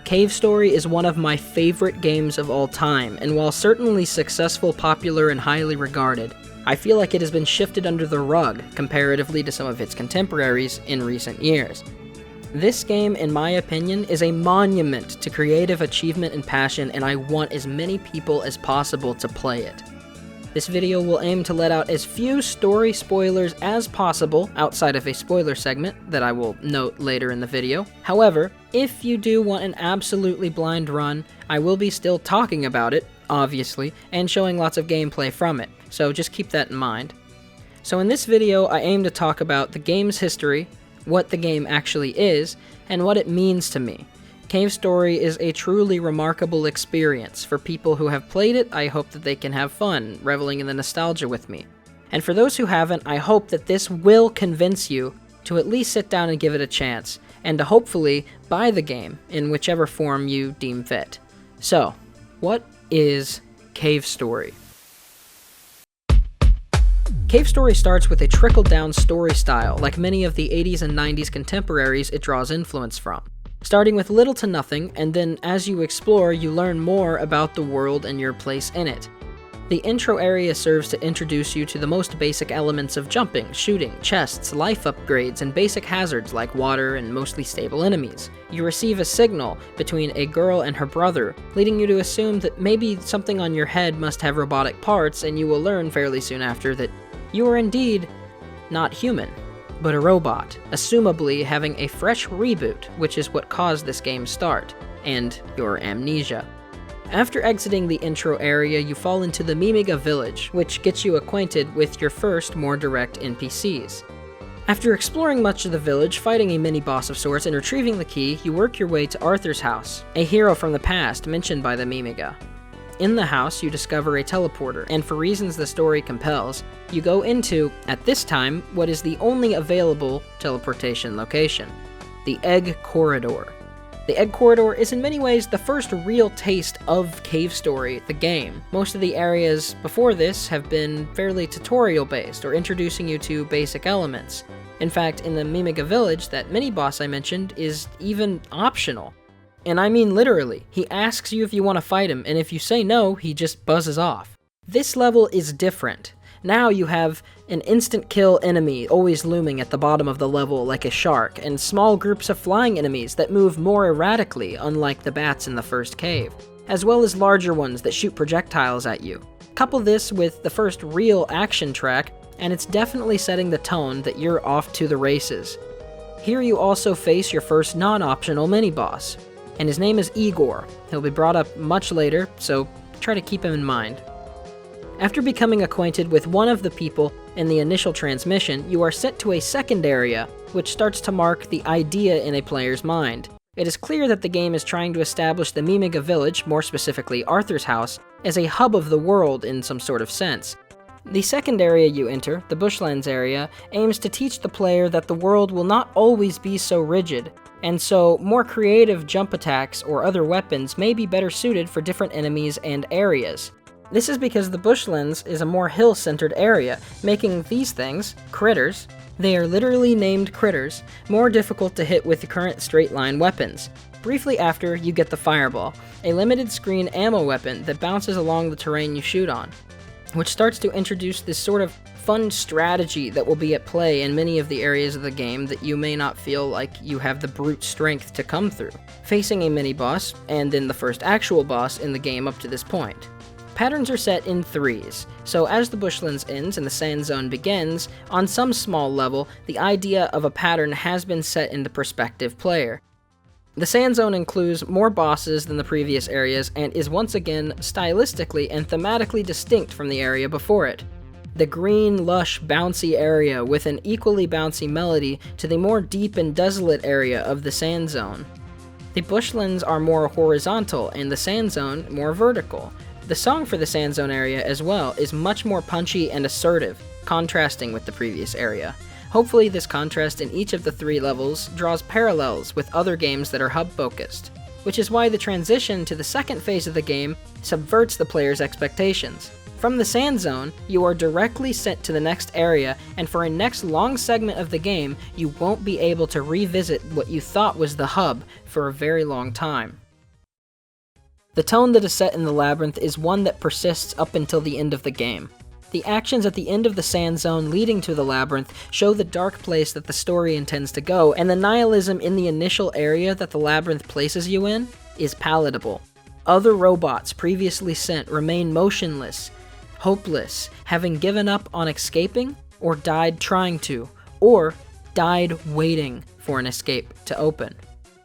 Cave Story is one of my favorite games of all time, and while certainly successful, popular, and highly regarded, I feel like it has been shifted under the rug comparatively to some of its contemporaries in recent years. This game, in my opinion, is a monument to creative achievement and passion, and I want as many people as possible to play it. This video will aim to let out as few story spoilers as possible outside of a spoiler segment that I will note later in the video. However, if you do want an absolutely blind run, I will be still talking about it, obviously, and showing lots of gameplay from it, so just keep that in mind. So in this video, I aim to talk about the game's history, what the game actually is, and what it means to me. Cave Story is a truly remarkable experience. For people who have played it, I hope that they can have fun, reveling in the nostalgia with me. And for those who haven't, I hope that this will convince you to at least sit down and give it a chance, and to hopefully buy the game in whichever form you deem fit. So, what is Cave Story? Cave Story starts with a trickle-down story style, like many of the 80s and 90s contemporaries it draws influence from. Starting with little to nothing, and then as you explore, you learn more about the world and your place in it. The intro area serves to introduce you to the most basic elements of jumping, shooting, chests, life upgrades, and basic hazards like water and mostly stable enemies. You receive a signal between a girl and her brother, leading you to assume that maybe something on your head must have robotic parts, and you will learn fairly soon after that you are indeed not human, but a robot, assumably having a fresh reboot, which is what caused this game's start, and your amnesia. After exiting the intro area, you fall into the Mimiga village, which gets you acquainted with your first, more direct NPCs. After exploring much of the village, fighting a mini-boss of sorts, and retrieving the key, you work your way to Arthur's house, a hero from the past mentioned by the Mimiga. In the house, you discover a teleporter, and for reasons the story compels, you go into, at this time, what is the only available teleportation location, the Egg Corridor. The Egg Corridor is in many ways the first real taste of Cave Story, the game. Most of the areas before this have been fairly tutorial-based, or introducing you to basic elements. In fact, in the Mimiga village, that mini-boss I mentioned is even optional. And I mean literally. He asks you if you want to fight him, and if you say no, he just buzzes off. This level is different. Now you have an instant kill enemy always looming at the bottom of the level like a shark, and small groups of flying enemies that move more erratically, unlike the bats in the first cave, as well as larger ones that shoot projectiles at you. Couple this with the first real action track, and it's definitely setting the tone that you're off to the races. Here you also face your first non-optional mini-boss, and his name is Igor. He'll be brought up much later, so try to keep him in mind. After becoming acquainted with one of the people in the initial transmission, you are sent to a second area, which starts to mark the idea in a player's mind. It is clear that the game is trying to establish the Mimiga village, more specifically Arthur's house, as a hub of the world in some sort of sense. The second area you enter, the Bushlands area, aims to teach the player that the world will not always be so rigid, and so more creative jump attacks or other weapons may be better suited for different enemies and areas. This is because the Bushlands is a more hill-centered area, making these things, critters, they are literally named critters, more difficult to hit with the current straight-line weapons. Briefly after, you get the Fireball, a limited-screen ammo weapon that bounces along the terrain you shoot on, which starts to introduce this sort of fun strategy that will be at play in many of the areas of the game that you may not feel like you have the brute strength to come through, facing a mini-boss, and then the first actual boss in the game up to this point. Patterns are set in threes, so as the Bushlands ends and the Sand Zone begins, on some small level, the idea of a pattern has been set in the prospective player. The Sand Zone includes more bosses than the previous areas and is once again stylistically and thematically distinct from the area before it. The green, lush, bouncy area with an equally bouncy melody to the more deep and desolate area of the Sand Zone. The bushlands are more horizontal and the sand zone more vertical. The song for the sand zone area as well is much more punchy and assertive, contrasting with the previous area. Hopefully this contrast in each of the 3 levels draws parallels with other games that are hub-focused, which is why the transition to the second phase of the game subverts the player's expectations. From the sand zone, you are directly sent to the next area, and for a next long segment of the game, you won't be able to revisit what you thought was the hub for a very long time. The tone that is set in the labyrinth is one that persists up until the end of the game. The actions at the end of the sand zone leading to the labyrinth show the dark place that the story intends to go, and the nihilism in the initial area that the labyrinth places you in is palatable. Other robots previously sent remain motionless, hopeless, having given up on escaping, or died trying to, or died waiting for an escape to open.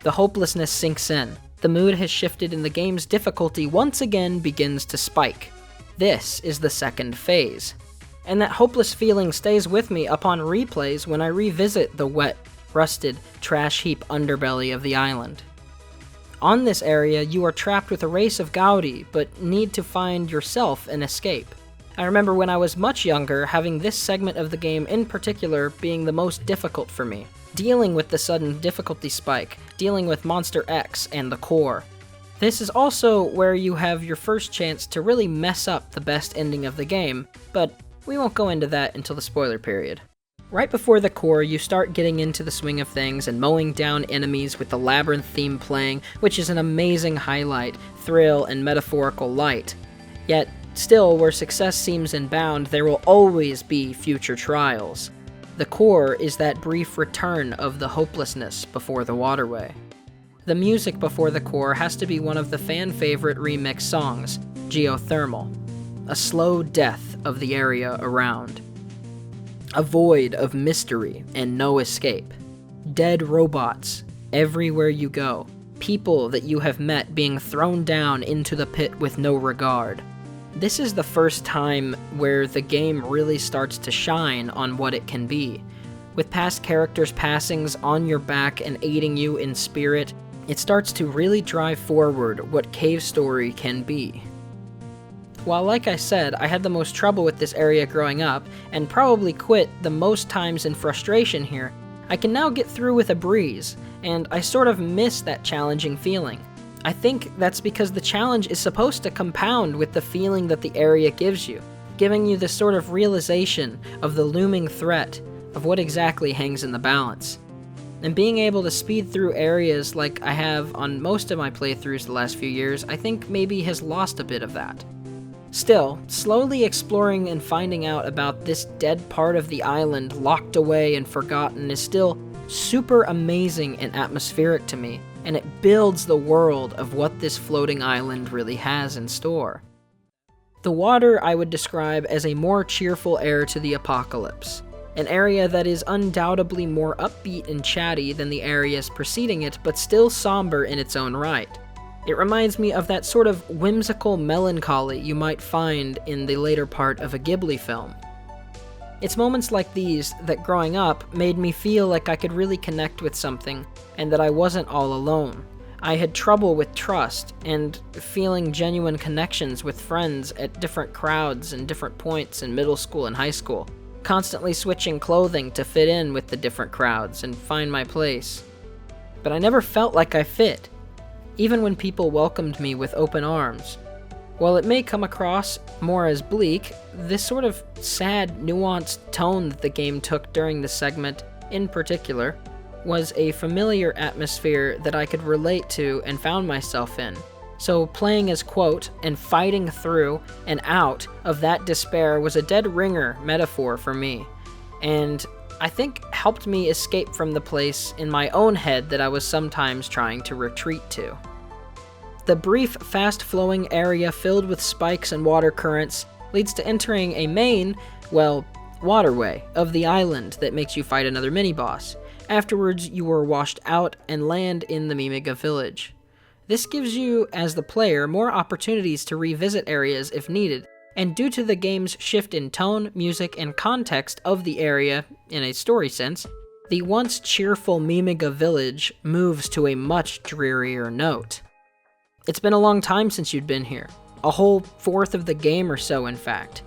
The hopelessness sinks in. The mood has shifted and the game's difficulty once again begins to spike. This is the second phase. And that hopeless feeling stays with me upon replays when I revisit the wet, rusted, trash heap underbelly of the island. On this area, you are trapped with a race of Gaudi, but need to find yourself an escape. I remember when I was much younger, having this segment of the game in particular being the most difficult for me. Dealing with the sudden difficulty spike, dealing with Monster X and the core. This is also where you have your first chance to really mess up the best ending of the game, but we won't go into that until the spoiler period. Right before the core, you start getting into the swing of things and mowing down enemies with the labyrinth theme playing, which is an amazing highlight, thrill, and metaphorical light. Yet, still, where success seems inbound, there will always be future trials. The core is that brief return of the hopelessness before the waterway. The music before the core has to be one of the fan-favorite remix songs, Geothermal, a slow death of the area around. A void of mystery and no escape. Dead robots everywhere you go. People that you have met being thrown down into the pit with no regard. This is the first time where the game really starts to shine on what it can be. With past characters' passings on your back and aiding you in spirit, it starts to really drive forward what Cave Story can be. While like I said, I had the most trouble with this area growing up, and probably quit the most times in frustration here, I can now get through with a breeze, and I sort of miss that challenging feeling. I think that's because the challenge is supposed to compound with the feeling that the area gives you, giving you this sort of realization of the looming threat of what exactly hangs in the balance. And being able to speed through areas like I have on most of my playthroughs the last few years, I think maybe has lost a bit of that. Still, slowly exploring and finding out about this dead part of the island locked away and forgotten is still super amazing and atmospheric to me, and it builds the world of what this floating island really has in store. The water I would describe as a more cheerful heir to the apocalypse, an area that is undoubtedly more upbeat and chatty than the areas preceding it, but still somber in its own right. It reminds me of that sort of whimsical melancholy you might find in the later part of a Ghibli film. It's moments like these that growing up made me feel like I could really connect with something, and that I wasn't all alone. I had trouble with trust, and feeling genuine connections with friends at different crowds and different points in middle school and high school, constantly switching clothing to fit in with the different crowds and find my place. But I never felt like I fit, even when people welcomed me with open arms. While it may come across more as bleak, this sort of sad, nuanced tone that the game took during this segment, in particular, was a familiar atmosphere that I could relate to and found myself in. So playing as Quote and fighting through and out of that despair was a dead ringer metaphor for me, and I think helped me escape from the place in my own head that I was sometimes trying to retreat to. The brief, fast-flowing area filled with spikes and water currents leads to entering a main, waterway of the island that makes you fight another mini-boss. Afterwards, you are washed out and land in the Mimiga village. This gives you, as the player, more opportunities to revisit areas if needed, and due to the game's shift in tone, music, and context of the area, in a story sense, the once cheerful Mimiga village moves to a much drearier note. It's been a long time since you'd been here, a whole fourth of the game or so in fact.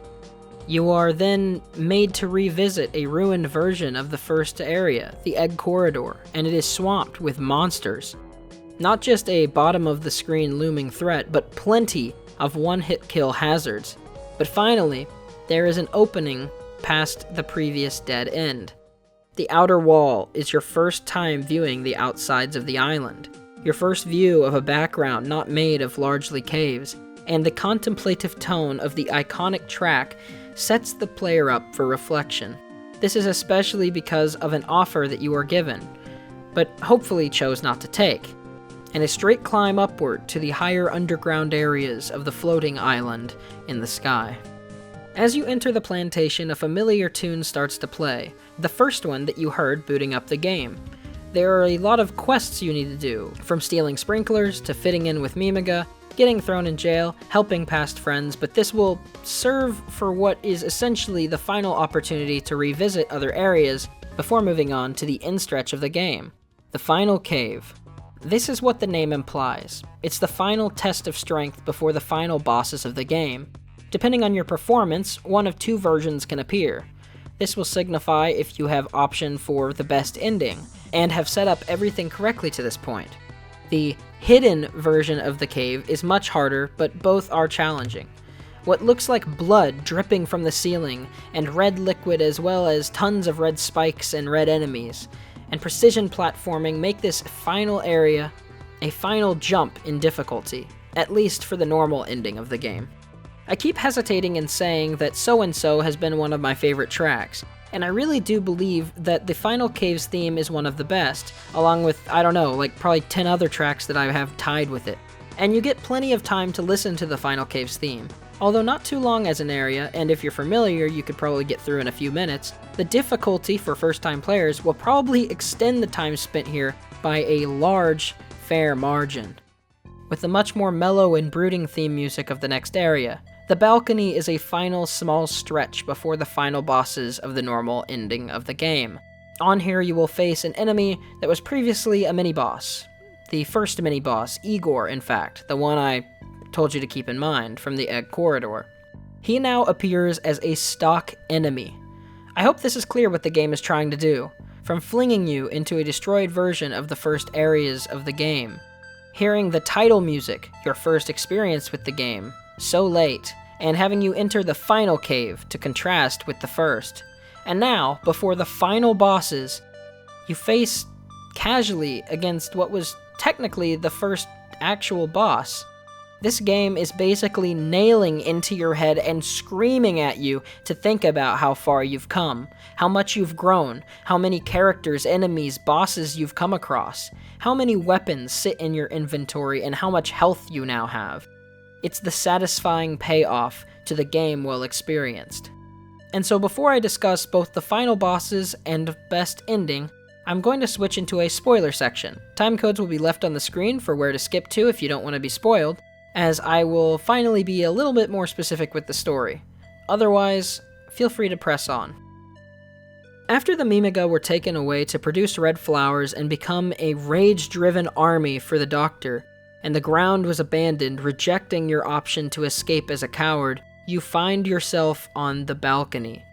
You are then made to revisit a ruined version of the first area, the Egg Corridor, and it is swamped with monsters. Not just a bottom-of-the-screen looming threat, but plenty of one-hit kill hazards. But finally, there is an opening past the previous dead end. The Outer Wall is your first time viewing the outsides of the island, your first view of a background not made of largely caves, and the contemplative tone of the iconic track sets the player up for reflection. This is especially because of an offer that you are given, but hopefully chose not to take, and a straight climb upward to the higher underground areas of the floating island in the sky. As you enter the plantation, a familiar tune starts to play, the first one that you heard booting up the game. There are a lot of quests you need to do, from stealing sprinklers to fitting in with Mimiga, getting thrown in jail, helping past friends, but this will serve for what is essentially the final opportunity to revisit other areas before moving on to the end stretch of the game, the final cave. This is what the name implies. It's the final test of strength before the final bosses of the game. Depending on your performance, one of two versions can appear. This will signify if you have option for the best ending, and have set up everything correctly to this point. The hidden version of the cave is much harder, but both are challenging. What looks like blood dripping from the ceiling, and red liquid as well as tons of red spikes and red enemies, and precision platforming make this final area a final jump in difficulty, at least for the normal ending of the game. I keep hesitating in saying that So and So has been one of my favorite tracks, and I really do believe that the Final Caves theme is one of the best, along with, I don't know, like probably 10 other tracks that I have tied with it. And you get plenty of time to listen to the Final Caves theme. Although not too long as an area, and if you're familiar, you could probably get through in a few minutes, the difficulty for first-time players will probably extend the time spent here by a large, fair margin. With the much more mellow and brooding theme music of the next area, the balcony is a final small stretch before the final bosses of the normal ending of the game. On here you will face an enemy that was previously a mini-boss. The first mini-boss, Igor in fact, the one I told you to keep in mind from the Egg Corridor. He now appears as a stock enemy. I hope this is clear what the game is trying to do, from flinging you into a destroyed version of the first areas of the game. Hearing the title music, your first experience with the game, so late, and having you enter the final cave to contrast with the first. And now, before the final bosses, you face casually against what was technically the first actual boss. This game is basically nailing into your head and screaming at you to think about how far you've come, how much you've grown, how many characters, enemies, bosses you've come across, how many weapons sit in your inventory, and how much health you now have. It's the satisfying payoff to the game well experienced. And so before I discuss both the final bosses and best ending, I'm going to switch into a spoiler section. Timecodes will be left on the screen for where to skip to if you don't want to be spoiled, as I will finally be a little bit more specific with the story. Otherwise, feel free to press on. After the Mimiga were taken away to produce red flowers and become a rage-driven army for the Doctor, and the ground was abandoned, rejecting your option to escape as a coward, you find yourself on the balcony.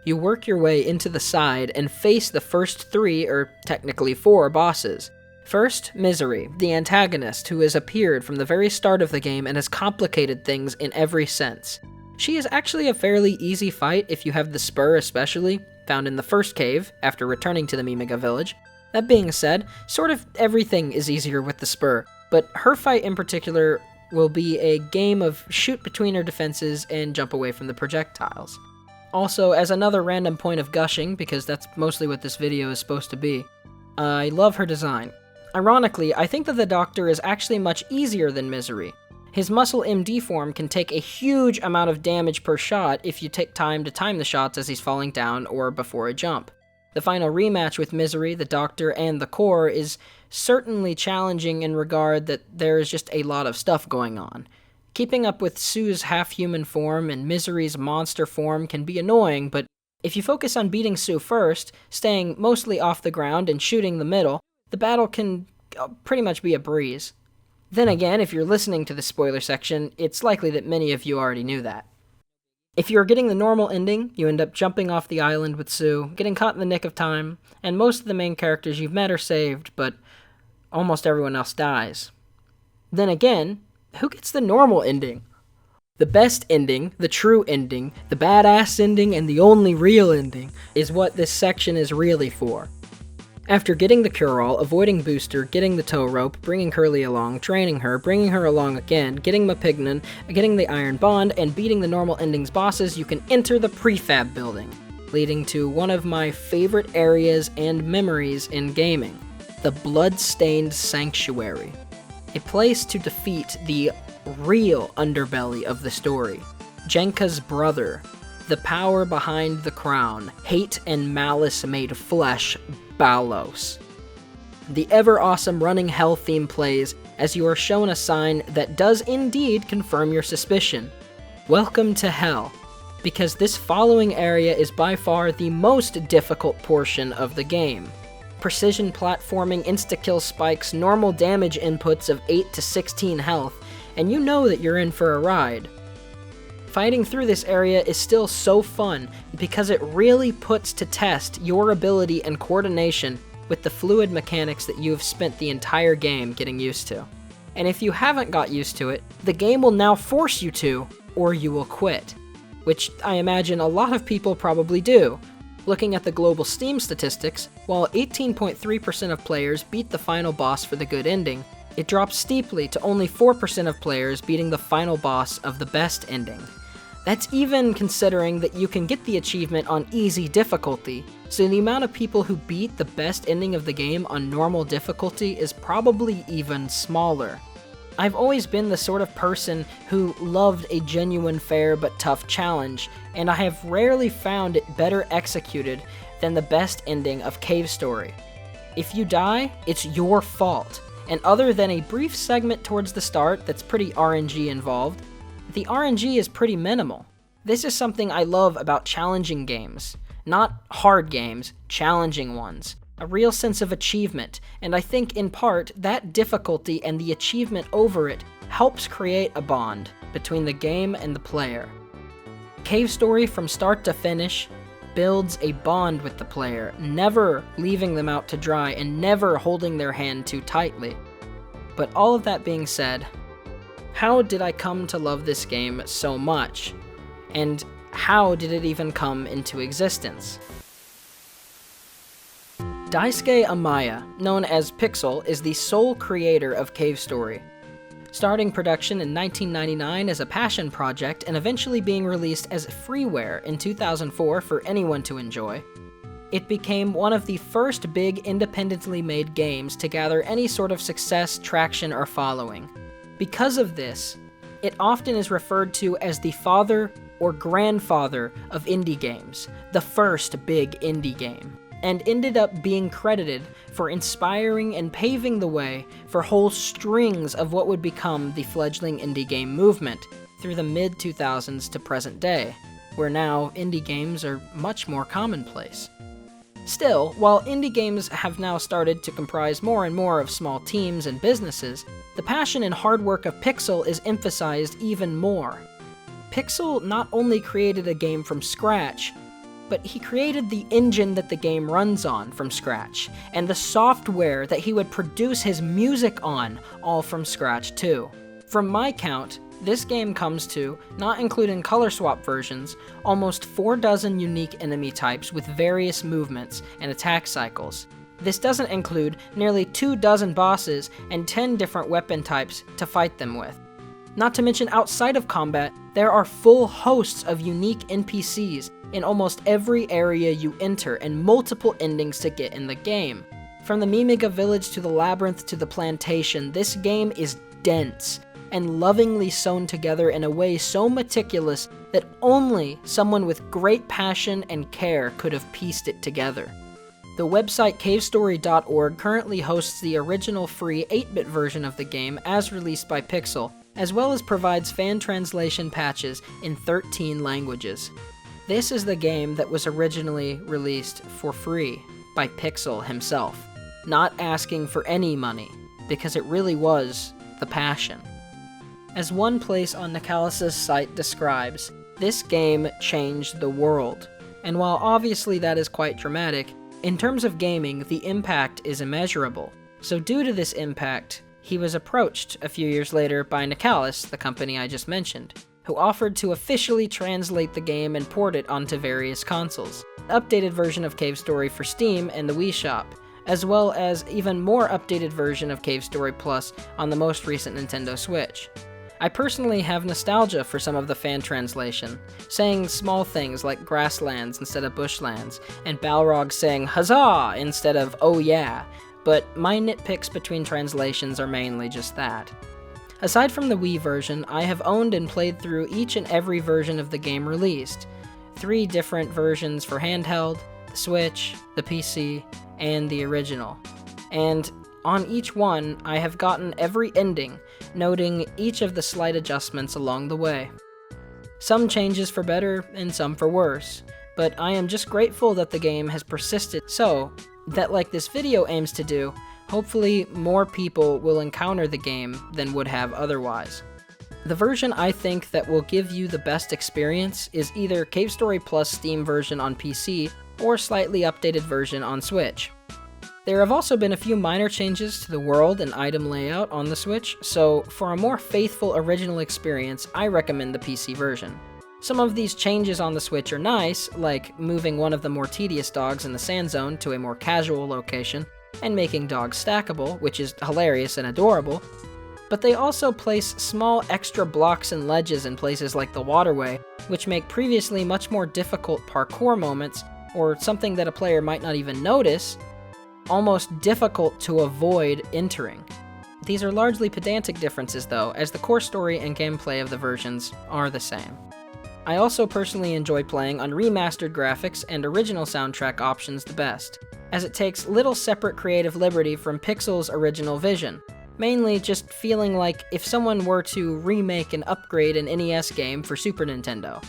You work your way into the side and face the first 3, or technically 4, bosses. First, Misery, the antagonist who has appeared from the very start of the game and has complicated things in every sense. She is actually a fairly easy fight if you have the spur especially, found in the first cave after returning to the Mimiga village. That being said, sort of everything is easier with the spur, but her fight in particular will be a game of shoot between her defenses and jump away from the projectiles. Also, as another random point of gushing, because that's mostly what this video is supposed to be, I love her design. Ironically, I think that the Doctor is actually much easier than Misery. His Muscle MD form can take a huge amount of damage per shot if you take time to time the shots as he's falling down or before a jump. The final rematch with Misery, the Doctor, and the Core is certainly challenging in regard that there is just a lot of stuff going on. Keeping up with Sue's half-human form and Misery's monster form can be annoying, but If you focus on beating Sue first, staying mostly off the ground and shooting the middle, the battle can pretty much be a breeze. Then again, if you're listening to the spoiler section, it's likely that many of you already knew that. If you're getting the normal ending, you end up jumping off the island with Sue, getting caught in the nick of time, and most of the main characters you've met are saved, but almost everyone else dies. Then again, who gets the normal ending? The best ending, the true ending, the badass ending, and the only real ending is what this section is really for. After getting the cure-all, avoiding Booster, getting the tow rope, bringing Curly along, training her, bringing her along again, getting Mapignon, getting the Iron Bond, and beating the normal ending's bosses, you can enter the prefab building, leading to one of my favorite areas and memories in gaming, the Blood-Stained Sanctuary, a place to defeat the real underbelly of the story, Jenka's brother, the power behind the crown, hate and malice made flesh, Balos. The ever-awesome Running Hell theme plays as you are shown a sign that does indeed confirm your suspicion. Welcome to Hell, because this following area is by far the most difficult portion of the game. Precision platforming, insta-kill spikes, normal damage inputs of 8 to 16 health, and you know that you're in for a ride. Fighting through this area is still so fun because it really puts to test your ability and coordination with the fluid mechanics that you have spent the entire game getting used to. And if you haven't got used to it, the game will now force you to, or you will quit. Which I imagine a lot of people probably do. Looking at the global Steam statistics, while 18.3% of players beat the final boss for the good ending, it drops steeply to only 4% of players beating the final boss of the best ending. That's even considering that you can get the achievement on easy difficulty, so the amount of people who beat the best ending of the game on normal difficulty is probably even smaller. I've always been the sort of person who loved a genuine, fair but tough challenge, and I have rarely found it better executed than the best ending of Cave Story. If you die, it's your fault, and other than a brief segment towards the start that's pretty RNG involved, the RNG is pretty minimal. This is something I love about challenging games. Not hard games, challenging ones. A real sense of achievement, and I think in part that difficulty and the achievement over it helps create a bond between the game and the player. Cave Story from start to finish builds a bond with the player, never leaving them out to dry and never holding their hand too tightly. But all of that being said, how did I come to love this game so much? And how did it even come into existence? Daisuke Amaya, known as Pixel, is the sole creator of Cave Story, starting production in 1999 as a passion project and eventually being released as freeware in 2004 for anyone to enjoy. It became one of the first big independently made games to gather any sort of success, traction, or following. Because of this, it often is referred to as the father or grandfather of indie games, the first big indie game, and ended up being credited for inspiring and paving the way for whole strings of what would become the fledgling indie game movement through the mid-2000s to present day, where now indie games are much more commonplace. Still, while indie games have now started to comprise more and more of small teams and businesses, the passion and hard work of Pixel is emphasized even more. Pixel not only created a game from scratch, but he created the engine that the game runs on from scratch, and the software that he would produce his music on, all from scratch too. From my count, this game comes to, not including color swap versions, almost 4 dozen unique enemy types with various movements and attack cycles. This doesn't include nearly 2 dozen bosses and 10 different weapon types to fight them with. Not to mention outside of combat, there are full hosts of unique NPCs in almost every area you enter and multiple endings to get in the game. From the Mimiga village to the labyrinth to the plantation, this game is dense and lovingly sewn together in a way so meticulous that only someone with great passion and care could have pieced it together. The website cavestory.org currently hosts the original free 8-bit version of the game as released by Pixel, as well as provides fan translation patches in 13 languages. This is the game that was originally released for free by Pixel himself, not asking for any money, because it really was the passion. As one place on Nicalis' site describes, this game changed the world, and while obviously that is quite dramatic, in terms of gaming, the impact is immeasurable. So due to this impact, he was approached a few years later by Nicalis, the company I just mentioned, who offered to officially translate the game and port it onto various consoles. An updated version of Cave Story for Steam and the Wii Shop, as well as even more updated version of Cave Story Plus on the most recent Nintendo Switch. I personally have nostalgia for some of the fan translation, saying small things like grasslands instead of bushlands, and Balrog saying huzzah instead of oh yeah, but my nitpicks between translations are mainly just that. Aside from the Wii version, I have owned and played through each and every version of the game released. 3 different versions for handheld, the Switch, the PC, and the original. And on each one, I have gotten every ending, noting each of the slight adjustments along the way. Some changes for better and some for worse, but I am just grateful that the game has persisted so that, like this video aims to do, hopefully more people will encounter the game than would have otherwise. The version I think that will give you the best experience is either Cave Story Plus Steam version on PC or slightly updated version on Switch. There have also been a few minor changes to the world and item layout on the Switch, so for a more faithful original experience, I recommend the PC version. Some of these changes on the Switch are nice, like moving one of the more tedious dogs in the sand zone to a more casual location, and making dogs stackable, which is hilarious and adorable, but they also place small extra blocks and ledges in places like the waterway, which make previously much more difficult parkour moments, or something that a player might not even notice, almost difficult to avoid entering. These are largely pedantic differences though, as the core story and gameplay of the versions are the same. I also personally enjoy playing on remastered graphics and original soundtrack options the best, as it takes little separate creative liberty from Pixel's original vision, mainly just feeling like if someone were to remake and upgrade an NES game for Super Nintendo.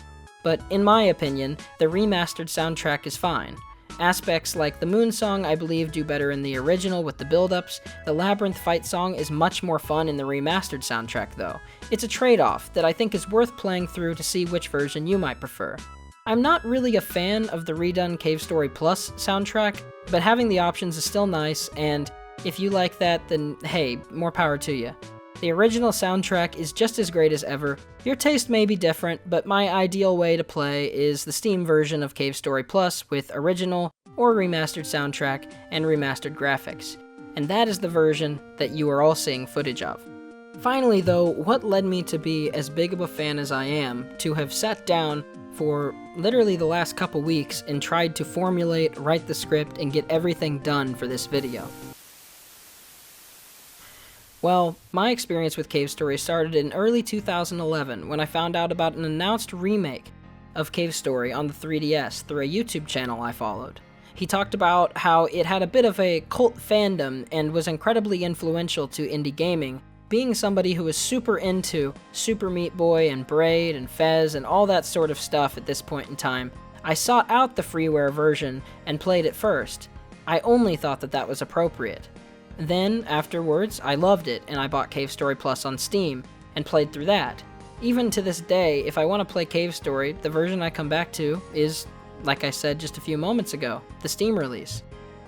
But in my opinion, the remastered soundtrack is fine. Aspects like the Moon Song I believe do better in the original with the build-ups. The Labyrinth fight song is much more fun in the remastered soundtrack though. It's a trade-off that I think is worth playing through to see which version you might prefer. I'm not really a fan of the redone Cave Story Plus soundtrack, but having the options is still nice, and if you like that, then hey, more power to you. The original soundtrack is just as great as ever. Your taste may be different, but my ideal way to play is the Steam version of Cave Story Plus with original or remastered soundtrack and remastered graphics. And that is the version that you are all seeing footage of. Finally though, what led me to be as big of a fan as I am, to have sat down for literally the last couple weeks and tried to formulate, write the script, and get everything done for this video? Well, my experience with Cave Story started in early 2011 when I found out about an announced remake of Cave Story on the 3DS through a YouTube channel I followed. He talked about how it had a bit of a cult fandom and was incredibly influential to indie gaming, being somebody who was super into Super Meat Boy and Braid and Fez and all that sort of stuff at this point in time. I sought out the freeware version and played it first. I only thought that that was appropriate. Then, afterwards, I loved it, and I bought Cave Story Plus on Steam, and played through that. Even to this day, if I want to play Cave Story, the version I come back to is, like I said just a few moments ago, the Steam release.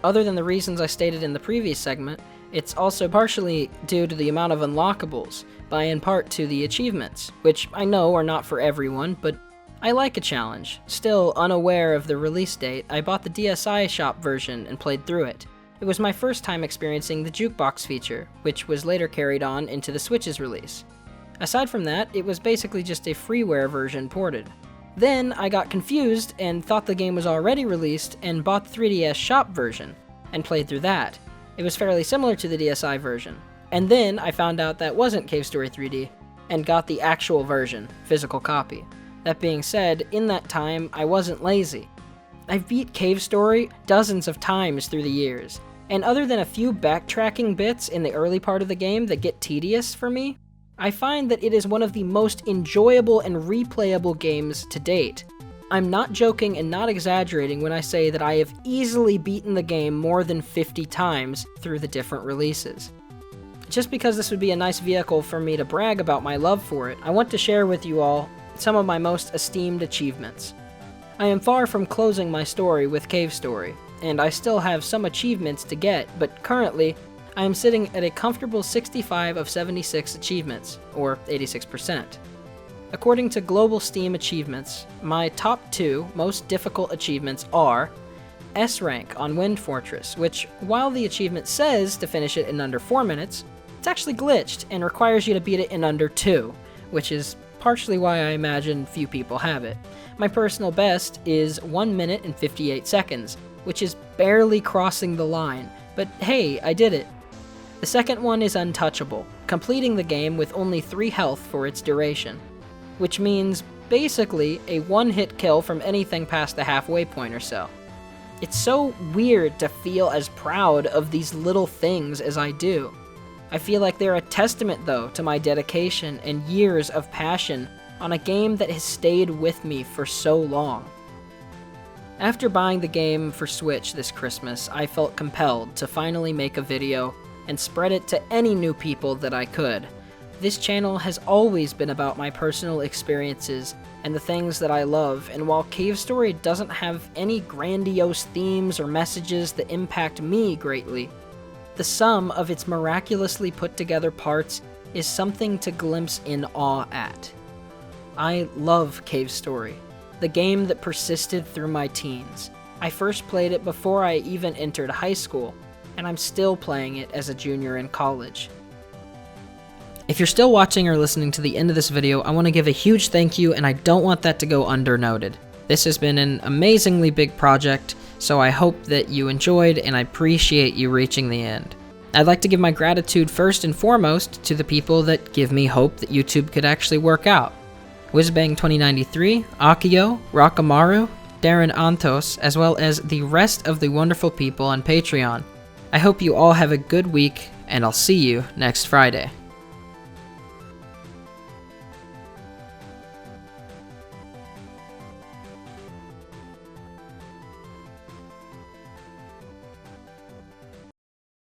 Other than the reasons I stated in the previous segment, it's also partially due to the amount of unlockables, by in part to the achievements, which I know are not for everyone, but I like a challenge. Still unaware of the release date, I bought the DSi shop version and played through it. It was my first time experiencing the jukebox feature, which was later carried on into the Switch's release. Aside from that, it was basically just a freeware version ported. Then I got confused and thought the game was already released and bought the 3DS shop version, and played through that. It was fairly similar to the DSi version. And then I found out that wasn't Cave Story 3D, and got the actual version, physical copy. That being said, in that time, I wasn't lazy. I've beat Cave Story dozens of times through the years, and other than a few backtracking bits in the early part of the game that get tedious for me, I find that it is one of the most enjoyable and replayable games to date. I'm not joking and not exaggerating when I say that I have easily beaten the game more than 50 times through the different releases. Just because this would be a nice vehicle for me to brag about my love for it, I want to share with you all some of my most esteemed achievements. I am far from closing my story with Cave Story, and I still have some achievements to get, but currently, I am sitting at a comfortable 65 of 76 achievements, or 86%. According to Global Steam Achievements, my top 2 most difficult achievements are S rank on Wind Fortress, which, while the achievement says to finish it in under 4 minutes, it's actually glitched and requires you to beat it in under 2, which is partially why I imagine few people have it. My personal best is 1 minute and 58 seconds, which is barely crossing the line, but hey, I did it. The second one is Untouchable, completing the game with only 3 health for its duration, which means basically a one-hit kill from anything past the halfway point or so. It's so weird to feel as proud of these little things as I do. I feel like they're a testament, though, to my dedication and years of passion on a game that has stayed with me for so long. After buying the game for Switch this Christmas, I felt compelled to finally make a video and spread it to any new people that I could. This channel has always been about my personal experiences and the things that I love, and while Cave Story doesn't have any grandiose themes or messages that impact me greatly, the sum of its miraculously put together parts is something to glimpse in awe at. I love Cave Story, the game that persisted through my teens. I first played it before I even entered high school, and I'm still playing it as a junior in college. If you're still watching or listening to the end of this video, I want to give a huge thank you, and I don't want that to go undernoted. This has been an amazingly big project, so I hope that you enjoyed, and I appreciate you reaching the end. I'd like to give my gratitude first and foremost to the people that give me hope that YouTube could actually work out. Whizbang2093, Akio, Rakamaru, Darren Antos, as well as the rest of the wonderful people on Patreon. I hope you all have a good week, and I'll see you next Friday.